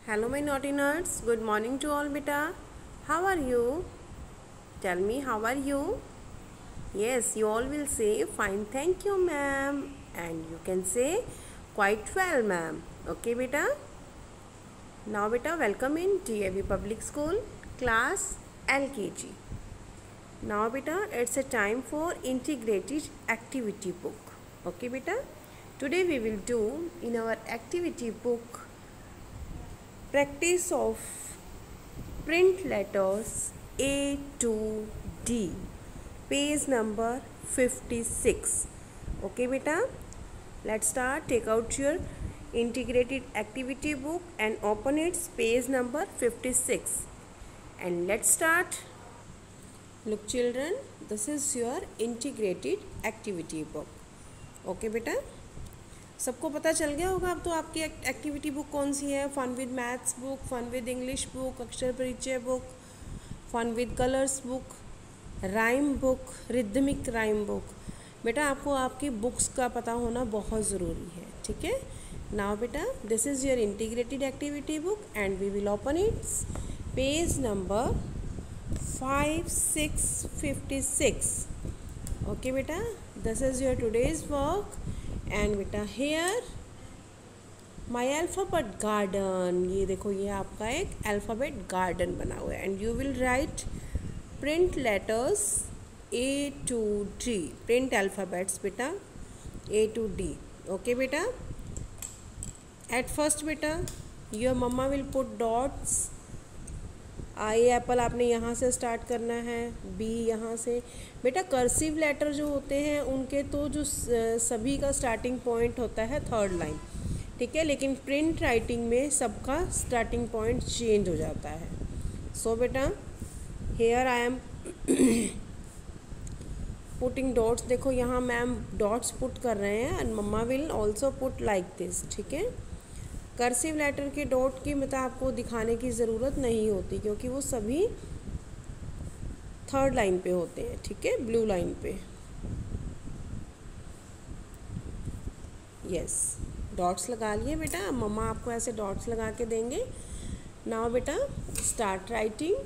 Hello my naughty nerds. Good morning to all beta. How are you? Tell me how are you? Yes, you all will say fine thank you ma'am, and you can say quite well ma'am. Okay beta? Now beta, welcome in TAV Public School class LKG. Now beta, it's a time for integrated activity book. Okay beta? Today we will do in our activity book practice of print letters A to D, page number 56. Okay beta, let's start. Take out your integrated activity book and open its page number 56 and let's start. Look children, this is your integrated activity book. Okay beta, सबको पता चल गया होगा अब तो आपकी activity book कौन सी है. Fun with maths book, fun with English book, Akshar Parichay book, fun with colours book, rhyme book, rhythmic rhyme book. बेटा आपको आपकी बुक्स का पता होना बहुत ज़रूरी है. ठीक है. नाउ बेटा, this is your integrated activity book and we will open its page number 5656. Okay बेटा, this is your today's work. And बेटा हेयर माई अल्फ़ाबेट गार्डन. ये देखो, ये आपका एक अल्फ़ाबेट गार्डन बना हुआ है. And you will write print letters A to D. Print alphabets बेटा A to D. ओके बेटा. एट फर्स्ट बेटा your mama will put dots. I apple आपने यहाँ से स्टार्ट करना है, बी यहाँ से. बेटा कर्सिव लेटर जो होते हैं उनके तो जो सभी का स्टार्टिंग पॉइंट होता है थर्ड लाइन. ठीक है, लेकिन प्रिंट राइटिंग में सबका स्टार्टिंग पॉइंट चेंज हो जाता है. सो बेटा here I am putting dots. देखो यहाँ मैम डॉट्स पुट कर रहे हैं and mama will also put like this. ठीक है. कर्सिव लेटर के डॉट की मतलब आपको दिखाने की ज़रूरत नहीं होती क्योंकि वो सभी थर्ड लाइन पे होते हैं. ठीक है, ब्लू लाइन पे. यस, डॉट्स लगा लिए बेटा. मम्मा आपको ऐसे डॉट्स लगा के देंगे. नाउ बेटा start writing.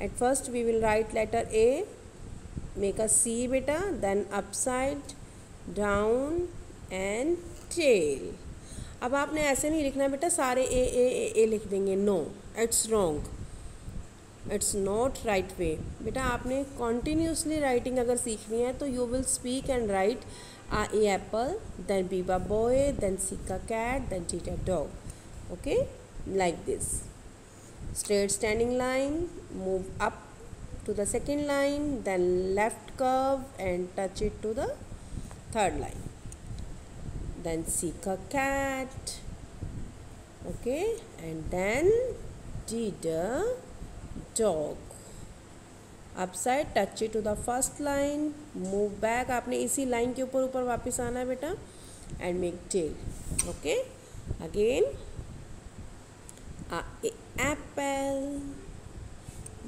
At first we will write letter A. Make a C बेटा, then upside down and tail. अब आपने ऐसे नहीं लिखना बेटा सारे ए लिख देंगे. No, it's wrong. It's not right way. बेटा आपने कॉन्टीन्यूसली राइटिंग अगर सीखनी है तो you will speak and write आ ए एप्पल, देन बी बा बॉय, देन सी का कैट, देन टी टा dog. Okay, like this. Straight standing line, move up to the second line, then left curve and touch it to the third line, then seek a cat. Okay, and then did a dog. Upside touch it to the first line, move back. आपने इसी line के ऊपर वापस आना है बेटा and make tail. Okay, again a apple,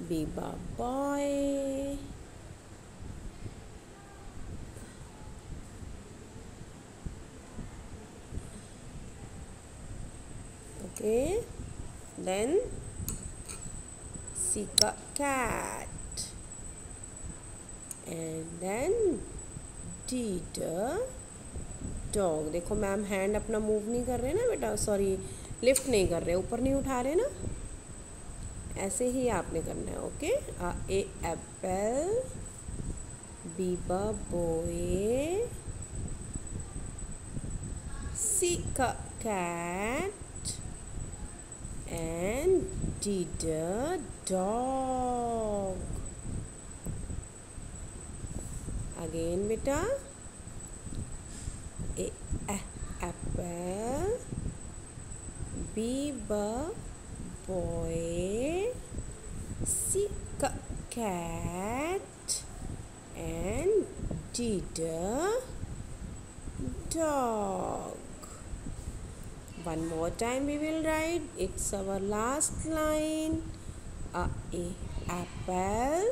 be a boy, okay, then seek a cat, and then did a dog. देखो ma'am hand अपना मूव नहीं कर रहे ना बेटा, सॉरी लिफ्ट नहीं कर रहे, ऊपर नहीं उठा रहे ना, ऐसे ही आपने करना है. ओके, ए एप्पल, बी बा बॉय, सी का cat, and did a dog. Again बेटा ए एप्पल, बी बा boy, seek a cat, and did a dog. One more time we will write. It's our last line. A apple,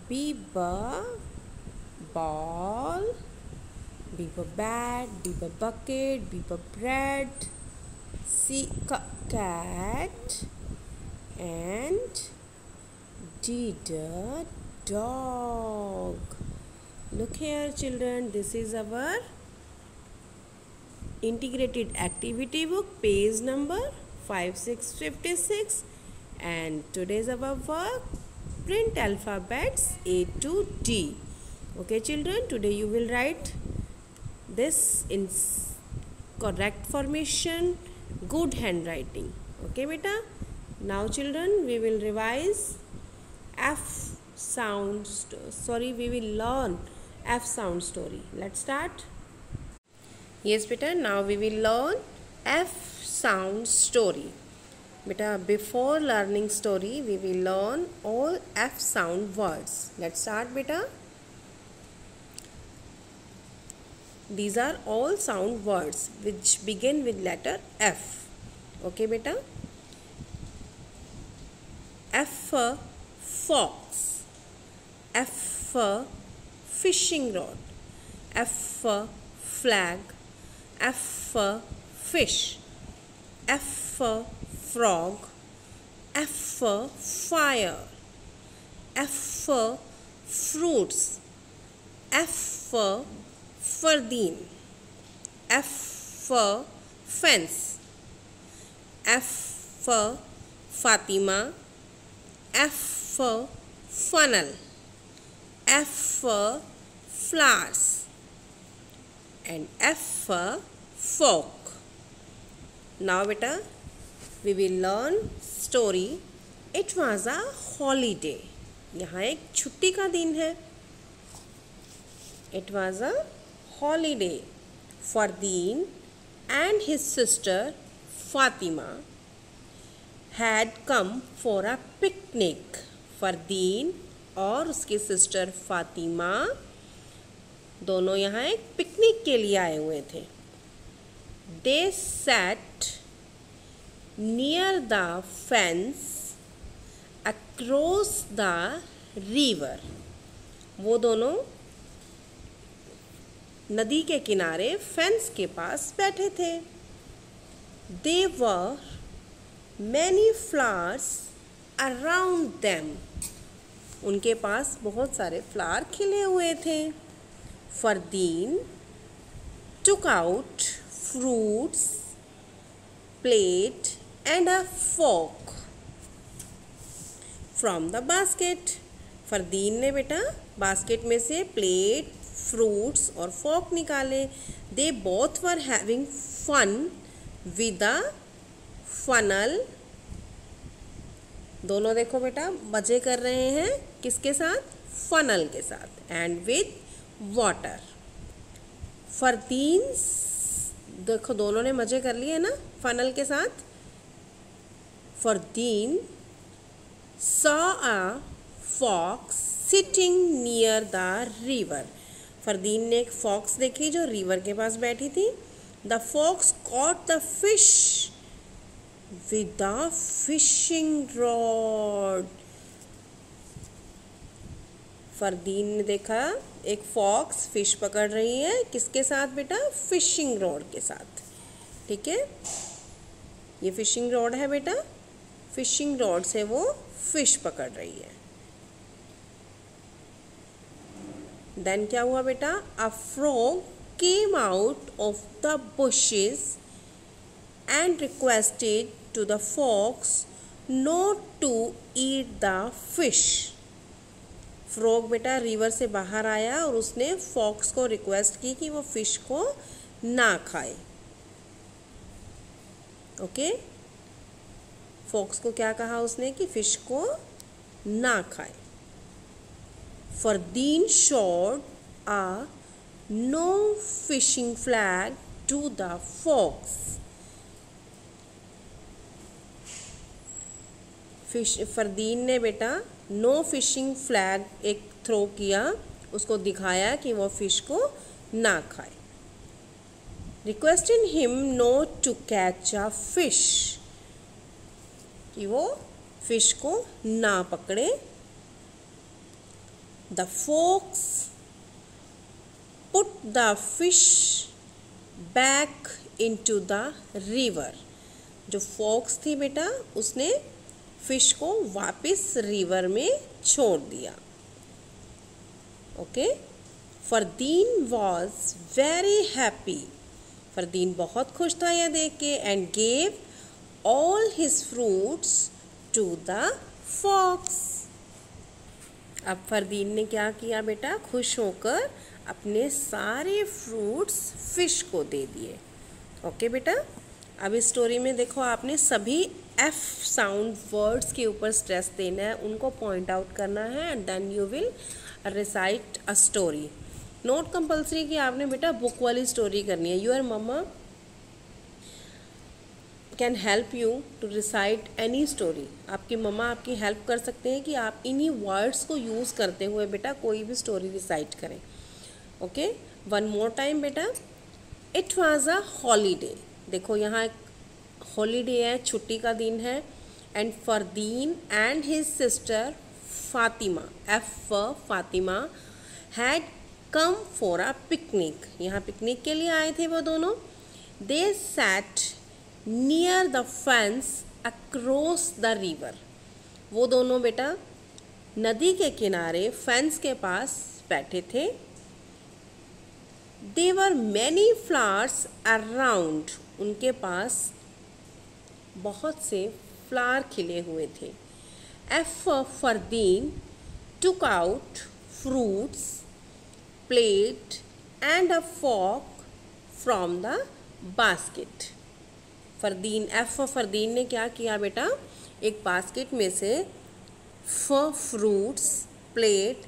B ball, B bat, B bucket, B bread, C cat, and D the dog. Look here children, this is our integrated activity book, page number 5656, and today's our work, print alphabets A to D. Okay children, today you will write this in correct formation, good handwriting. Okay beta. Now children, we will revise F sound we will learn F sound story. Let's start. Yes beta, now we will learn F sound story. Beta, before learning story, we will learn all F sound words. Let's start beta. These are all sound words which begin with letter F. Okay beta. F for fox, F for fishing rod, F for flag, F for fish, F for frog, F for fire, F for fruits, F for Fardeen, F for fence, F for Fatima, F for funnel, F for flowers, and F for fork. Now beta, we will learn story. It was a holiday. यहाँ एक छुट्टी का दिन है. It was a holiday. Fardeen and his sister Fatima had come for a picnic. Fardeen और उसकी sister Fatima दोनों यहाँ एक पिकनिक के लिए आए हुए थे. They sat near the fence across the river. वो दोनों नदी के किनारे फेंस के पास बैठे थे. There were many flowers around them. उनके पास बहुत सारे फ्लावर खिले हुए थे. Fardeen took out fruits, plate and a fork from the basket. Fardeen ने बेटा बास्केट में से प्लेट, फ्रूट्स और फोक निकाले. They both were having fun with the funnel. दोनों देखो बेटा मजे कर रहे हैं किसके साथ? फनल के साथ. And with water. फरदीन देखो दोनों ने मजे कर लिए ना फनल के साथ. Fardeen saw a fox sitting near the river. Fardeen ने एक फॉक्स देखी जो रिवर के पास बैठी थी. The fox caught the fish with a fishing rod. Fardeen ने देखा एक फॉक्स फिश पकड़ रही है किसके साथ बेटा? फिशिंग रॉड के साथ. ठीक है, ये फिशिंग रॉड है बेटा. फिशिंग रॉड से वो फिश पकड़ रही है. देन क्या हुआ बेटा? A frog came out of the bushes and requested to the fox not to eat the fish. Frog बेटा रिवर से बाहर आया और उसने फॉक्स को रिक्वेस्ट की कि वो फिश को ना खाए. ओके, फॉक्स को क्या कहा उसने कि फिश को ना खाए. Fardeen showed a no fishing flag to the fox. Fardeen ने बेटा नो फिशिंग फ्लैग एक थ्रो किया, उसको दिखाया कि वो फिश को ना खाए. Requesting him not to catch a fish, कि वो फिश को ना पकड़े. The fox put the fish back into the river. जो फॉक्स थी बेटा उसने फिश को वापस रिवर में छोड़ दिया। Okay, Fardeen was very happy, Fardeen बहुत खुश था यह देख के, and gave all his fruits to the fox. अब फरदीन ने क्या किया बेटा, खुश होकर अपने सारे फ्रूट्स फिश को दे दिए। ओके बेटा, अब इस स्टोरी में देखो आपने सभी एफ साउंड वर्ड्स के ऊपर स्ट्रेस देना है, उनको पॉइंट आउट करना है, and then you will recite a story. Not compulsory कि आपने बेटा बुक वाली स्टोरी करनी है। Your mama can help you to recite any story. आपकी मम्मा आपकी हेल्प कर सकते हैं कि आप इन्हीं वर्ड्स को यूज़ करते हुए बेटा कोई भी स्टोरी रिसाइट करें। ओके, वन मोर टाइम बेटा, इट वॉज अ हॉलीडे। देखो यहाँ एक हॉलीडे है, छुट्टी का दिन है, and Fardeen and his sister Fatima, F Fatima, had come for a picnic. यहाँ पिकनिक के लिए आए थे वो दोनों। They sat near the fence across the river. वो दोनों बेटा नदी के किनारे फेंस के पास बैठे थे। देवर मैनी फ्लावर्स अराउंड, उनके पास बहुत से फ्लावर खिले हुए थे। F Fardeen took out fruits, plate and a fork from the basket. Fardeen ने क्या किया बेटा, एक बास्केट में से फ्रूट्स, प्लेट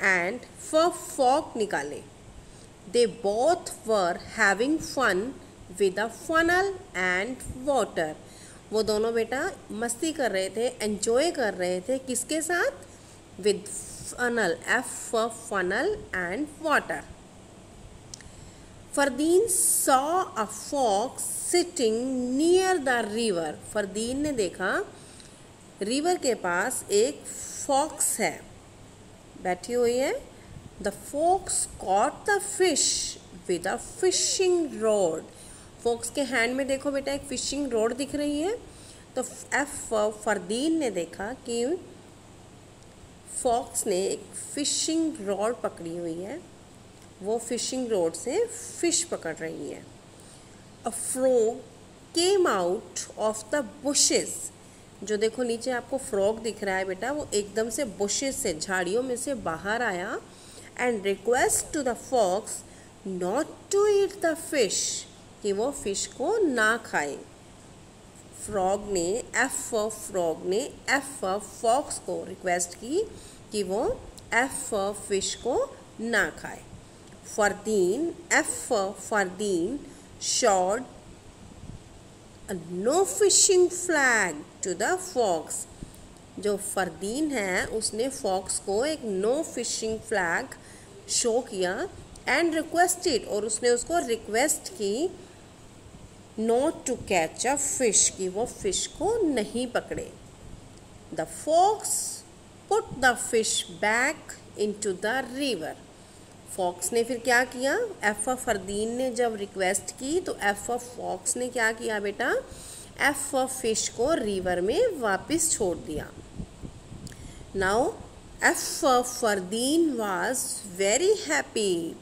एंड फॉर्क निकाले। They both were having fun with a funnel and water. वो दोनों बेटा मस्ती कर रहे थे, एंजॉय कर रहे थे, किसके साथ, with funnel, F funnel and water. Fardeen saw a fox sitting near the river. Fardeen ने देखा रिवर के पास एक फॉक्स है, बैठी हुई है। The fox caught the fish with a fishing rod. Fox के हैंड में देखो बेटा एक फिशिंग रॉड दिख रही है। तो एफ फरदीन ने देखा कि फॉक्स ने एक फिशिंग रॉड पकड़ी हुई है, वो फिशिंग रॉड से फिश पकड़ रही है। A frog came out of the bushes. जो देखो नीचे आपको फ्रॉग दिख रहा है बेटा, वो एकदम से बुशेस से, झाड़ियों में से बाहर आया, and request to the fox not to eat the fish, कि वो फिश को ना खाए। फ्रॉग ने एफ फॉक्स को रिक्वेस्ट की कि वो एफ फिश को ना खाए। Fardeen showed a no fishing flag to the fox। जो फरदीन है उसने फॉक्स को एक नो फिशिंग फ्लैग शो किया, एंड रिक्वेस्टेड, और उसने उसको रिक्वेस्ट की, not to catch a fish, कि वो फिश को नहीं पकड़े। The fox put the fish back into the river. Fox ने फिर क्या किया, एफ फरदीन ने जब रिक्वेस्ट की तो एफ फॉक्स ने क्या किया बेटा, एफ फिश को रिवर में वापस छोड़ दिया। Now F Fardeen was very happy.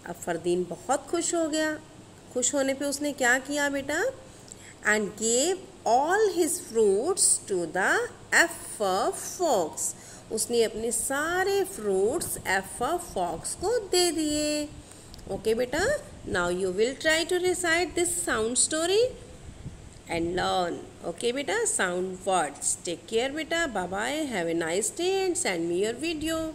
अब फरदीन बहुत खुश हो गया। खुश होने पे उसने क्या किया बेटा, and gave all his fruits to the F fox. उसने अपने सारे फ्रूट्स एफ फॉक्स को दे दिए। ओके बेटा, now you will try to recite this sound story and learn. Okay beta, sound words. Take care beta. Bye bye. Have a nice day and send me your video.